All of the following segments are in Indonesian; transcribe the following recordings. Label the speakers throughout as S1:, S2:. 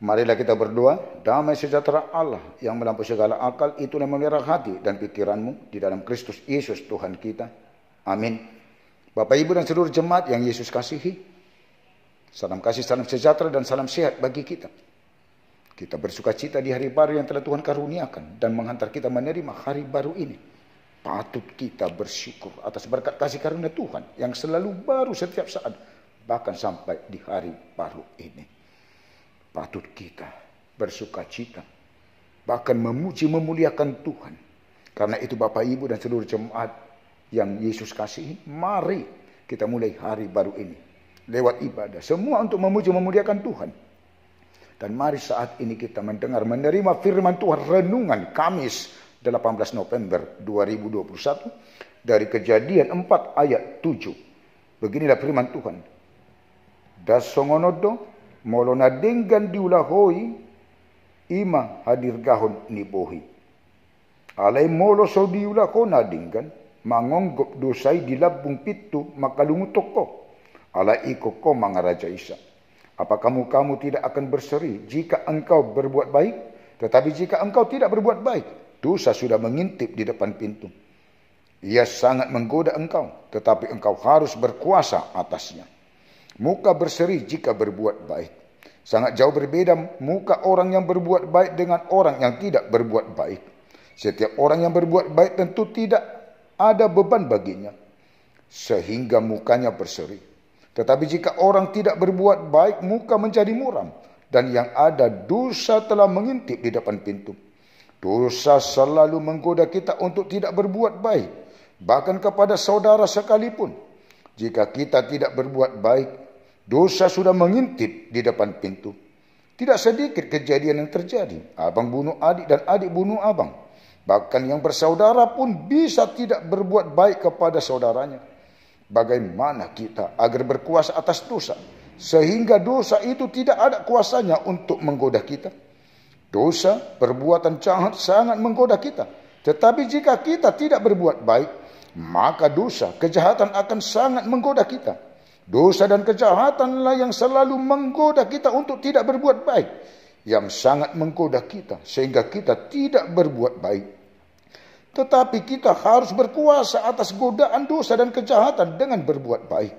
S1: Marilah kita berdoa. Damai sejahtera Allah yang melampaui segala akal itulah memelihara hati dan pikiranmu di dalam Kristus Yesus Tuhan kita. Amin. Bapak Ibu dan seluruh jemaat yang Yesus kasihi, salam kasih, salam sejahtera dan salam sehat bagi kita. Kita bersuka cita di hari baru yang telah Tuhan karuniakan dan menghantar kita menerima hari baru ini. Patut kita bersyukur atas berkat kasih karunia Tuhan yang selalu baru setiap saat, bahkan sampai di hari baru ini. Patut kita bersuka cita, bahkan memuji memuliakan Tuhan. Karena itu Bapak Ibu dan seluruh jemaat yang Yesus kasihi, mari kita mulai hari baru ini lewat ibadah, semua untuk memuji memuliakan Tuhan. Dan mari saat ini kita menerima firman Tuhan renungan Kamis 18 November 2021 dari Kejadian 4 ayat 7. Beginilah firman Tuhan. Dasongonodo molona denggan diulahoi ima hadir gahon nibohi. Alai molo so diulahona denggan mangonggop dosai di labung pitu makalungutoko. Alai iko ko mangaraja isa. Apa kamu tidak akan berseri jika engkau berbuat baik? Tetapi jika engkau tidak berbuat baik, dosa sudah mengintip di depan pintu. Ia sangat menggoda engkau, tetapi engkau harus berkuasa atasnya. Muka berseri jika berbuat baik. Sangat jauh berbeda muka orang yang berbuat baik dengan orang yang tidak berbuat baik. Setiap orang yang berbuat baik tentu tidak ada beban baginya, sehingga mukanya berseri. Tetapi jika orang tidak berbuat baik, muka menjadi muram, dan yang ada dosa telah mengintip di depan pintu. Dosa selalu menggoda kita untuk tidak berbuat baik, bahkan kepada saudara sekalipun. Jika kita tidak berbuat baik, dosa sudah mengintip di depan pintu. Tidak sedikit kejadian yang terjadi. Abang bunuh adik dan adik bunuh abang. Bahkan yang bersaudara pun bisa tidak berbuat baik kepada saudaranya. Bagaimana kita agar berkuasa atas dosa, sehingga dosa itu tidak ada kuasanya untuk menggoda kita? Dosa, perbuatan jahat sangat menggoda kita. Tetapi jika kita tidak berbuat baik, maka dosa, kejahatan akan sangat menggoda kita. Dosa dan kejahatanlah yang selalu menggoda kita untuk tidak berbuat baik, yang sangat menggoda kita sehingga kita tidak berbuat baik. Tetapi kita harus berkuasa atas godaan dosa dan kejahatan dengan berbuat baik.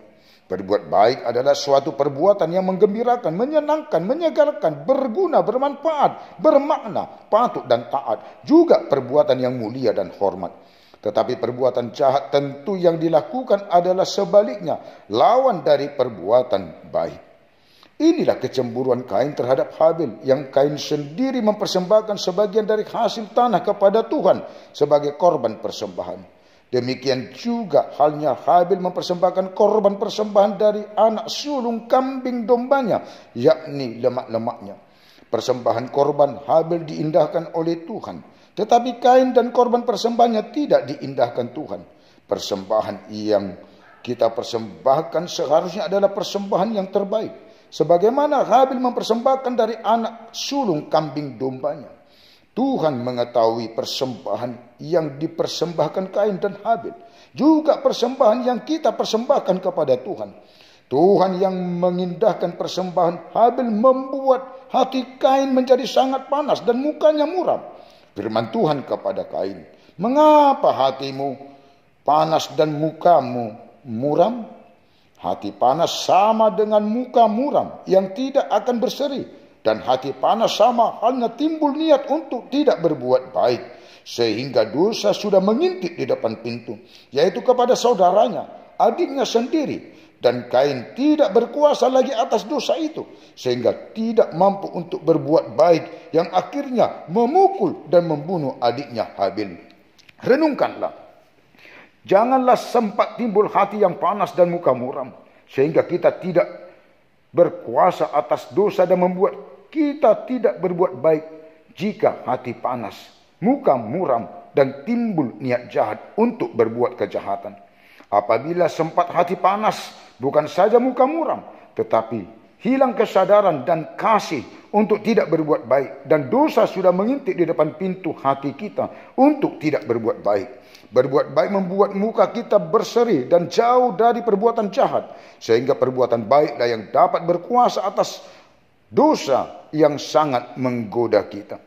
S1: Berbuat baik adalah suatu perbuatan yang menggembirakan, menyenangkan, menyegarkan, berguna, bermanfaat, bermakna, patut dan taat. Juga perbuatan yang mulia dan hormat. Tetapi perbuatan jahat tentu yang dilakukan adalah sebaliknya, lawan dari perbuatan baik. Inilah kecemburuan Kain terhadap Habil, yang Kain sendiri mempersembahkan sebagian dari hasil tanah kepada Tuhan sebagai korban persembahan. Demikian juga halnya Habil mempersembahkan korban persembahan dari anak sulung kambing dombanya, yakni lemak-lemaknya. Persembahan korban Habil diindahkan oleh Tuhan, tetapi Kain dan korban persembahannya tidak diindahkan Tuhan. Persembahan yang kita persembahkan seharusnya adalah persembahan yang terbaik, sebagaimana Habil mempersembahkan dari anak sulung kambing dombanya. Tuhan mengetahui persembahan yang dipersembahkan Kain dan Habil, juga persembahan yang kita persembahkan kepada Tuhan. Tuhan yang mengindahkan persembahan Habil membuat hati Kain menjadi sangat panas dan mukanya muram. Firman Tuhan kepada Kain, "Mengapa hatimu panas dan mukamu muram?" Hati panas sama dengan muka muram yang tidak akan berseri. Dan hati panas sama halnya timbul niat untuk tidak berbuat baik, sehingga dosa sudah mengintip di depan pintu, yaitu kepada saudaranya, adiknya sendiri. Dan Kain tidak berkuasa lagi atas dosa itu, sehingga tidak mampu untuk berbuat baik, yang akhirnya memukul dan membunuh adiknya Habil. Renungkanlah. Janganlah sempat timbul hati yang panas dan muka muram, sehingga kita tidak berkuasa atas dosa dan membuat kita tidak berbuat baik. Jika hati panas, muka muram, dan timbul niat jahat untuk berbuat kejahatan. Apabila sempat hati panas, bukan saja muka muram, tetapi hilang kesadaran dan kasih untuk tidak berbuat baik, dan dosa sudah mengintip di depan pintu hati kita untuk tidak berbuat baik. Berbuat baik membuat muka kita berseri dan jauh dari perbuatan jahat, sehingga perbuatan baiklah yang dapat berkuasa atas dosa yang sangat menggoda kita.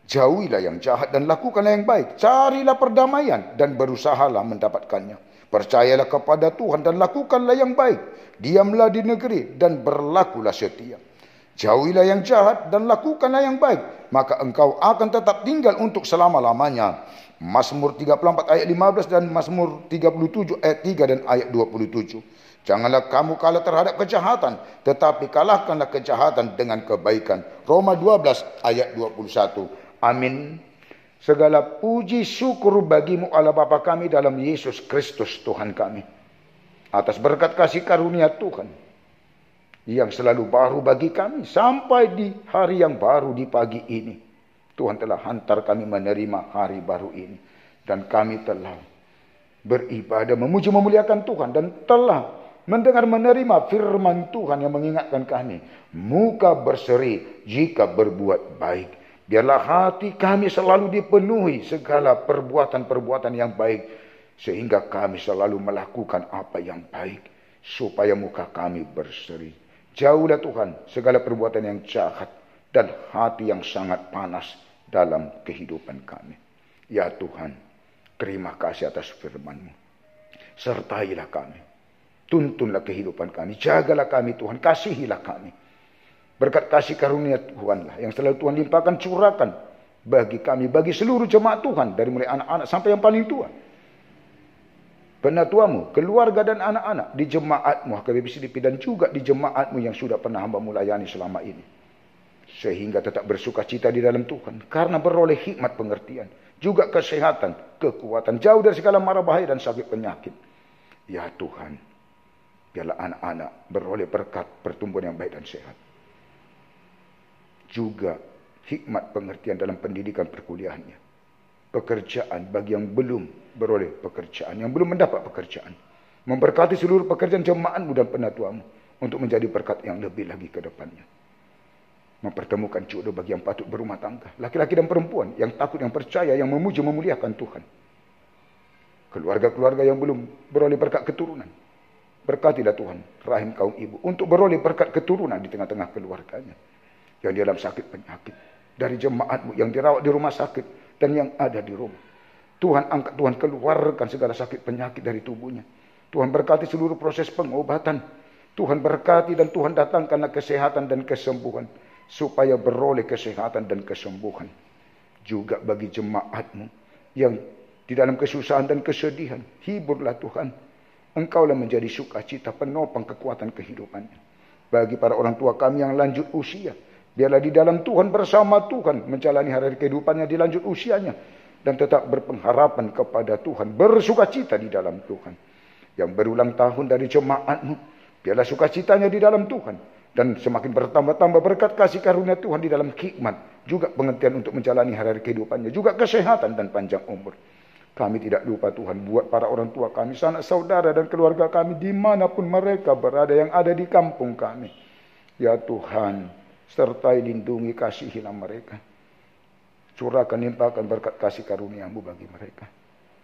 S1: Jauhilah yang jahat dan lakukanlah yang baik. Carilah perdamaian dan berusahalah mendapatkannya. Percayalah kepada Tuhan dan lakukanlah yang baik. Diamlah di negeri dan berlakulah setia. Jauhilah yang jahat dan lakukanlah yang baik. Maka engkau akan tetap tinggal untuk selama-lamanya. Mazmur 34 ayat 15 dan Mazmur 37 ayat 3 dan ayat 27. Janganlah kamu kalah terhadap kejahatan, tetapi kalahkanlah kejahatan dengan kebaikan. Roma 12 ayat 21. Amin. Segala puji syukur bagimu Allah Bapa kami dalam Yesus Kristus Tuhan kami. Atas berkat kasih karunia Tuhan yang selalu baru bagi kami sampai di hari yang baru di pagi ini. Tuhan telah hantar kami menerima hari baru ini. Dan kami telah beribadah, memuji memuliakan Tuhan. Dan telah mendengar menerima firman Tuhan yang mengingatkan kami. Muka berseri jika berbuat baik. Biarlah hati kami selalu dipenuhi segala perbuatan-perbuatan yang baik. Sehingga kami selalu melakukan apa yang baik. Supaya muka kami berseri. Jauhlah Tuhan segala perbuatan yang jahat. Dan hati yang sangat panas dalam kehidupan kami. Ya Tuhan, terima kasih atas firman-Mu. Sertailah kami. Tuntunlah kehidupan kami. Jagalah kami Tuhan. Kasihilah kami. Berkat kasih karunia Tuhanlah yang selalu Tuhan limpahkan, curahkan bagi kami, bagi seluruh jemaat Tuhan, dari mulai anak-anak sampai yang paling tua. Penatuamu, keluarga dan anak-anak di jemaat-Mu HKBP dan juga di jemaat-Mu yang sudah pernah hamba-Mu layani selama ini. Sehingga tetap bersuka cita di dalam Tuhan karena beroleh hikmat pengertian, juga kesehatan, kekuatan, jauh dari segala mara bahaya dan sakit penyakit. Ya Tuhan, biarlah anak-anak beroleh berkat pertumbuhan yang baik dan sehat. Juga hikmat pengertian dalam pendidikan perkuliahannya. Pekerjaan bagi yang belum beroleh pekerjaan, yang belum mendapat pekerjaan. Memberkati seluruh pekerjaan jemaat-Mu dan penatuamu untuk menjadi berkat yang lebih lagi ke depannya. Mempertemukan jodoh bagi yang patut berumah tangga, laki-laki dan perempuan yang takut, yang percaya, yang memuji memuliakan Tuhan. Keluarga-keluarga yang belum beroleh berkat keturunan, berkatilah Tuhan rahim kaum ibu untuk beroleh berkat keturunan di tengah-tengah keluarganya yang di dalam sakit penyakit, dari jemaat-Mu yang dirawat di rumah sakit dan yang ada di rumah. Tuhan angkat, Tuhan keluarkan segala sakit penyakit dari tubuhnya. Tuhan berkati seluruh proses pengobatan. Tuhan berkati dan Tuhan datangkanlah kesehatan dan kesembuhan supaya beroleh kesehatan dan kesembuhan. Juga bagi jemaat-Mu yang di dalam kesusahan dan kesedihan, hiburlah Tuhan. Engkaulah menjadi sukacita, penopang kekuatan kehidupannya. Bagi para orang tua kami yang lanjut usia, biarlah di dalam Tuhan, bersama Tuhan, menjalani hari-hari kehidupannya di lanjut usianya. Dan tetap berpengharapan kepada Tuhan, bersukacita di dalam Tuhan. Yang berulang tahun dari jemaat-Mu, biarlah sukacitanya di dalam Tuhan. Dan semakin bertambah-tambah berkat kasih karunia Tuhan di dalam hikmat. Juga pengertian untuk menjalani hari-hari kehidupannya. Juga kesehatan dan panjang umur. Kami tidak lupa Tuhan, buat para orang tua kami, sanak saudara dan keluarga kami, dimanapun mereka berada, yang ada di kampung kami. Ya Tuhan, sertai lindungi, kasihilah mereka. Curahkan, limpahkan berkat kasih karunia-Mu bagi mereka.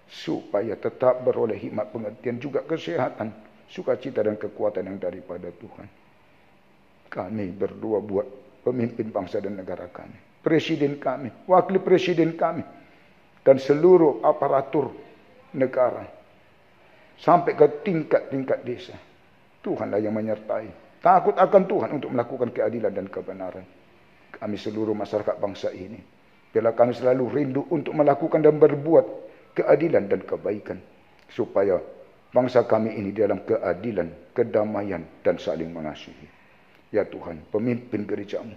S1: Supaya tetap beroleh hikmat pengertian, juga kesehatan, sukacita dan kekuatan yang daripada Tuhan. Kami berdoa buat pemimpin bangsa dan negara kami. Presiden kami, wakil presiden kami. Dan seluruh aparatur negara. Sampai ke tingkat-tingkat desa. Tuhanlah yang menyertai. Takut akan Tuhan untuk melakukan keadilan dan kebenaran. Kami seluruh masyarakat bangsa ini, biarlah kami selalu rindu untuk melakukan dan berbuat keadilan dan kebaikan. Supaya bangsa kami ini dalam keadilan, kedamaian dan saling mengasihi. Ya Tuhan, pemimpin gereja-Mu,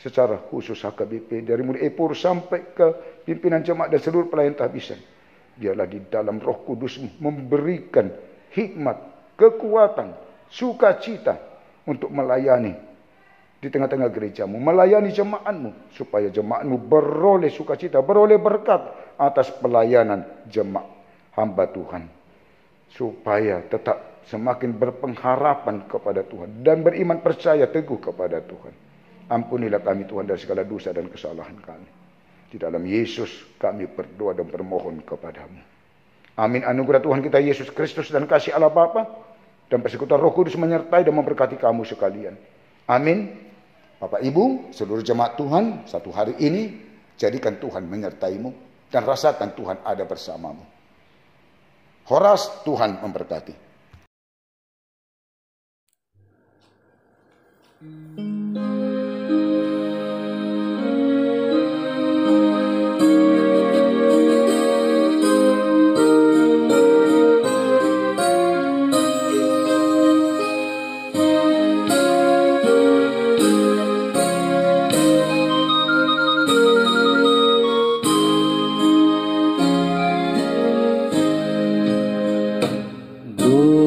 S1: secara khusus HKBP, dari mulai Epur sampai ke pimpinan jemaat dan seluruh pelayan tahbisan, biarlah di dalam Roh Kudus-Mu memberikan hikmat, kekuatan, sukacita untuk melayani di tengah-tengah gereja-Mu, melayani jemaat-Mu, supaya jemaat-Mu beroleh sukacita, beroleh berkat atas pelayanan jemaat hamba Tuhan, supaya tetap semakin berpengharapan kepada Tuhan dan beriman percaya teguh kepada Tuhan. Ampunilah kami Tuhan dari segala dosa dan kesalahan kami. Di dalam Yesus kami berdoa dan bermohon kepadamu. Amin. Anugerah Tuhan kita Yesus Kristus dan kasih Allah Bapa dan persekutuan Roh Kudus menyertai dan memberkati kamu sekalian. Amin. Bapak Ibu, seluruh jemaat Tuhan, satu hari ini jadikan Tuhan menyertaimu dan rasakan Tuhan ada bersamamu. Horas, Tuhan memberkati.
S2: Tuhanku.